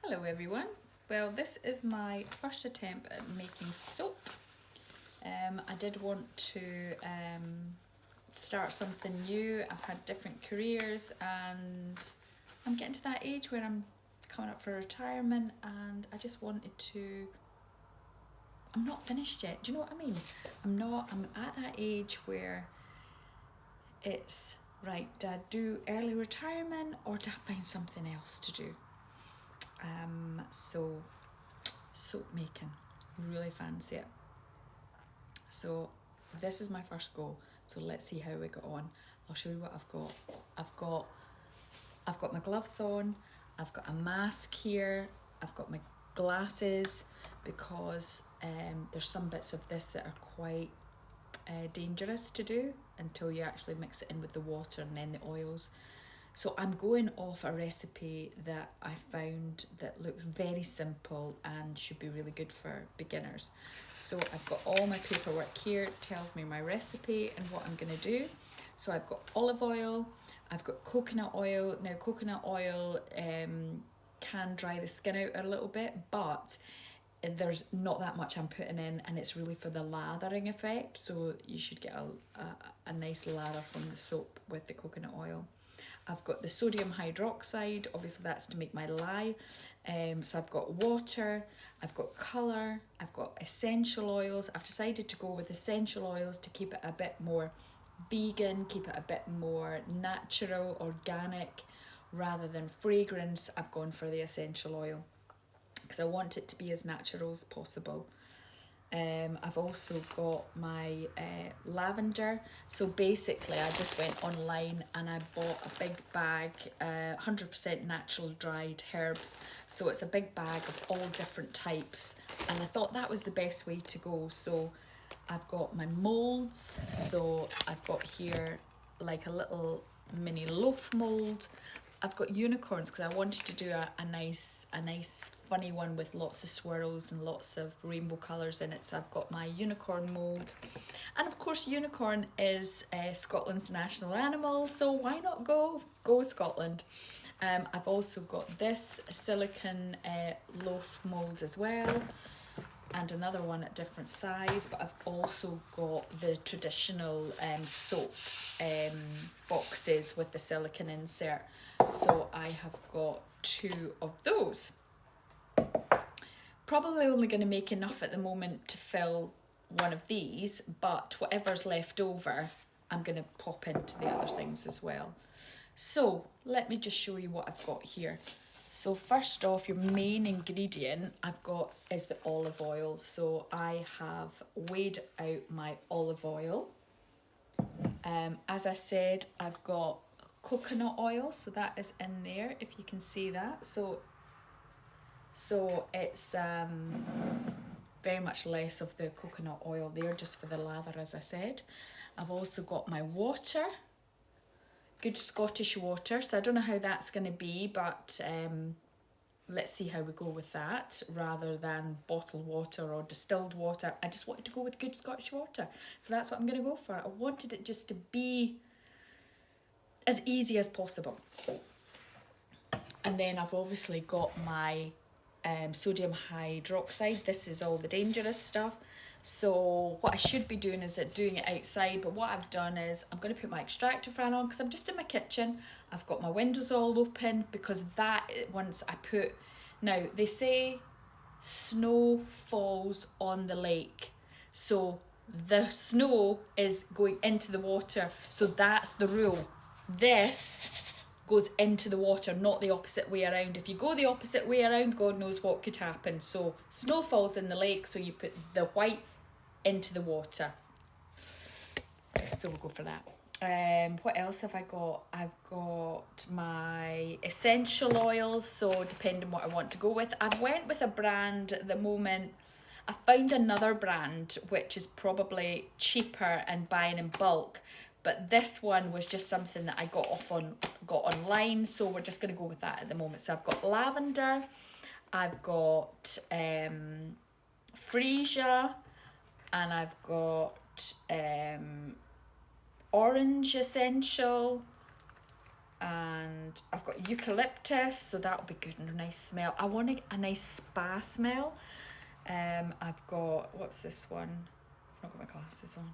Hello everyone. Well, this is my first attempt at making soap. I did want to start something new. I've had different careers and I'm getting to that age where I'm coming up for retirement and I just wanted to... I'm not finished yet, do you know what I mean? I'm at that age where it's, right, do I do early retirement or do I find something else to do? So soap making, really fancy it. So this is my first go. So let's see how we got on. I'll show you what I've got. I've got my gloves on. I've got a mask here. I've got my glasses because there's some bits of this that are quite dangerous to do until you actually mix it in with the water and then the oils. So I'm going off a recipe that I found that looks very simple and should be really good for beginners. So I've got all my paperwork here, it tells me my recipe and what I'm going to do. So I've got olive oil, I've got coconut oil. Now coconut oil can dry the skin out a little bit, but there's not that much I'm putting in and it's really for the lathering effect. So you should get a nice lather from the soap with the coconut oil. I've got the sodium hydroxide, obviously that's to make my lye. So I've got water, I've got colour, I've got essential oils. I've decided to go with essential oils to keep it a bit more vegan, keep it a bit more natural, organic, rather than fragrance. I've gone for the essential oil because I want it to be as natural as possible. I've also got my lavender. So basically I just went online and I bought a big bag, 100% natural dried herbs. So it's a big bag of all different types and I thought that was the best way to go. So I've got my moulds. So I've got here like a little mini loaf mould. I've got unicorns because I wanted to do a nice funny one with lots of swirls and lots of rainbow colours in it. So I've got my unicorn mould. And of course unicorn is Scotland's national animal, so why not go Scotland. I've also got this silicone loaf mould as well, and another one at different size, but I've also got the traditional soap boxes with the silicone insert. So I have got 2 of those. Probably only going to make enough at the moment to fill one of these, but whatever's left over I'm going to pop into the other things as well. So let me just show you what I've got here. So first off, your main ingredient I've got is the olive oil. So I have weighed out my olive oil. As I said, I've got coconut oil, so that is in there if you can see that. So it's very much less of the coconut oil there, just for the lather, as I said. I've also got my water, good Scottish water. So I don't know how that's going to be, but let's see how we go with that rather than bottled water or distilled water. I just wanted to go with good Scottish water. So that's what I'm going to go for. I wanted it just to be as easy as possible. And then I've obviously got my sodium hydroxide. This is all the dangerous stuff. So what I should be doing is doing it outside, but what I've done is I'm going to put my extractor fan on because I'm just in my kitchen. I've got my windows all open because that, once I put... Now, they say snow falls on the lake. So the snow is going into the water. So that's the rule. This goes into the water, not the opposite way around. If you go the opposite way around, God knows what could happen. So snow falls in the lake, so you put the white into the water. So we'll go for that. What else have I got? I've got my essential oils, so depending on what I want to go with. I've went with a brand at the moment. I found another brand which is probably cheaper and buying in bulk, but this one was just something that I got online, so we're just going to go with that at the moment. So I've got lavender, I've got freesia, and I've got orange essential, and I've got eucalyptus, so that'll be good and a nice smell. I want a nice spa smell. I've got, what's this one? I've not got my glasses on.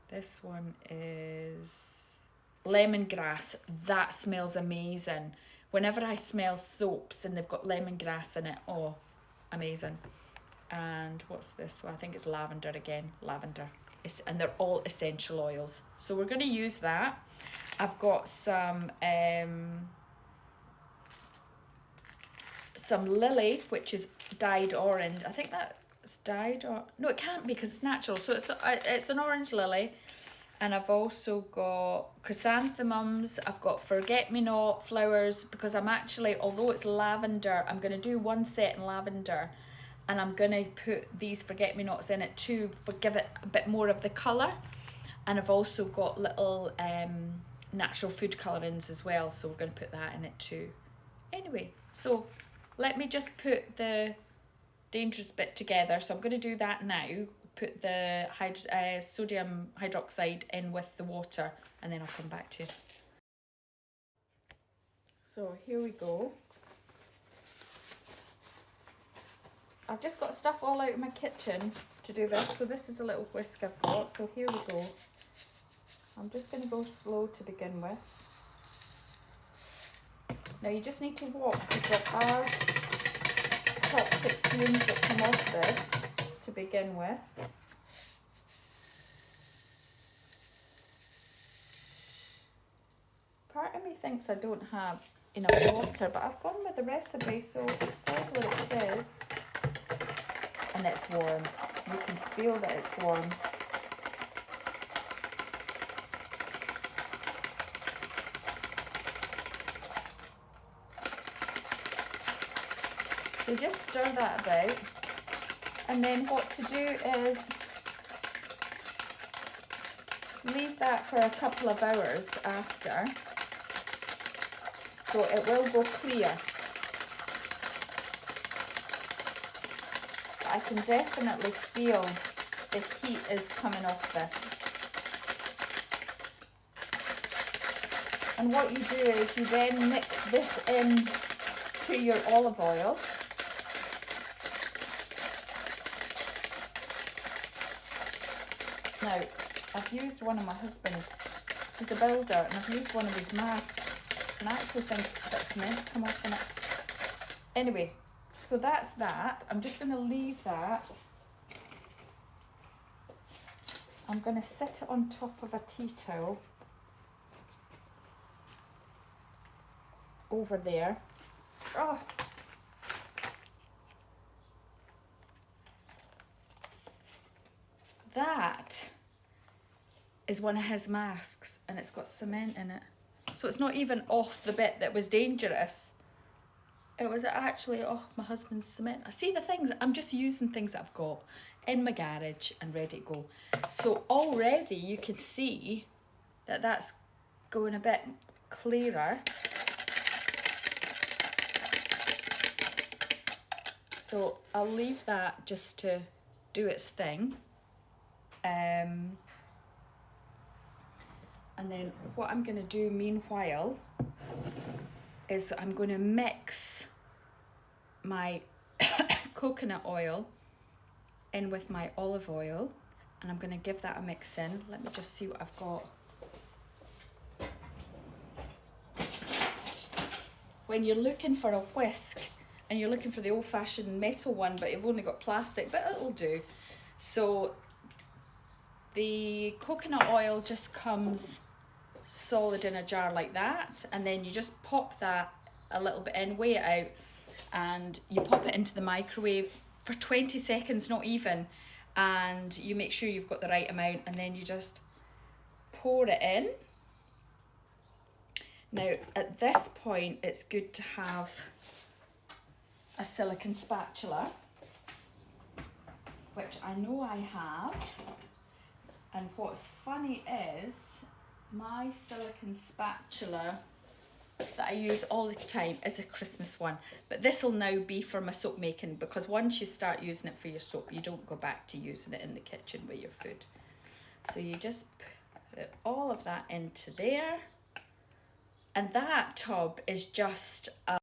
This one is lemongrass. That smells amazing. Whenever I smell soaps and they've got lemongrass in it, oh, amazing. And what's this one? I think it's lavender again, lavender. And they're all essential oils. So we're going to use that. I've got some lily, which is dyed orange. I think that's dyed, or no, it can't be because it's natural. So it's an orange lily. And I've also got chrysanthemums. I've got forget-me-not flowers, because I'm actually, although it's lavender, I'm going to do one set in lavender, and I'm going to put these forget-me-nots in it too, but give it a bit more of the colour. And I've also got little natural food colourings as well, so we're going to put that in it too. Anyway, so let me just put the dangerous bit together. So I'm going to do that now. Put the sodium hydroxide in with the water, and then I'll come back to you. So here we go. I've just got stuff all out of my kitchen to do this. So this is a little whisk I've got. So here we go. I'm just going to go slow to begin with. Now you just need to watch, because there are toxic fumes that come off this to begin with. Part of me thinks I don't have enough water, but I've gone with the recipe, so it says what it says. And it's warm. You can feel that it's warm. So just stir that about. And then what to do is leave that for a couple of hours after, so it will go clear. I can definitely feel the heat is coming off this. And what you do is you then mix this in to your olive oil. Now, I've used one of my husband's, he's a builder, and I've used one of his masks, and I actually think that cement's come off in it. Anyway, so that's that. I'm just going to leave that. I'm going to sit it on top of a tea towel over there. Oh. That is one of his masks, and it's got cement in it. So it's not even off the bit that was dangerous. It was actually off my husband's cement. I see the things, I'm just using things that I've got in my garage and ready to go. So already you can see that that's going a bit clearer. So I'll leave that just to do its thing. And then what I'm going to do meanwhile is I'm going to mix my coconut oil in with my olive oil, and I'm going to give that a mix in. Let me just see what I've got. When you're looking for a whisk and you're looking for the old-fashioned metal one, but you've only got plastic, but it'll do. So the coconut oil just comes solid in a jar like that, and then you just pop that a little bit in, weigh it out, and you pop it into the microwave for 20 seconds, not even, and you make sure you've got the right amount, and then you just pour it in. Now at this point it's good to have a silicone spatula, which I know I have. And what's funny is my silicone spatula that I use all the time is a Christmas one, but this will now be for my soap making, because once you start using it for your soap, you don't go back to using it in the kitchen with your food. So you just put all of that into there, And that tub is just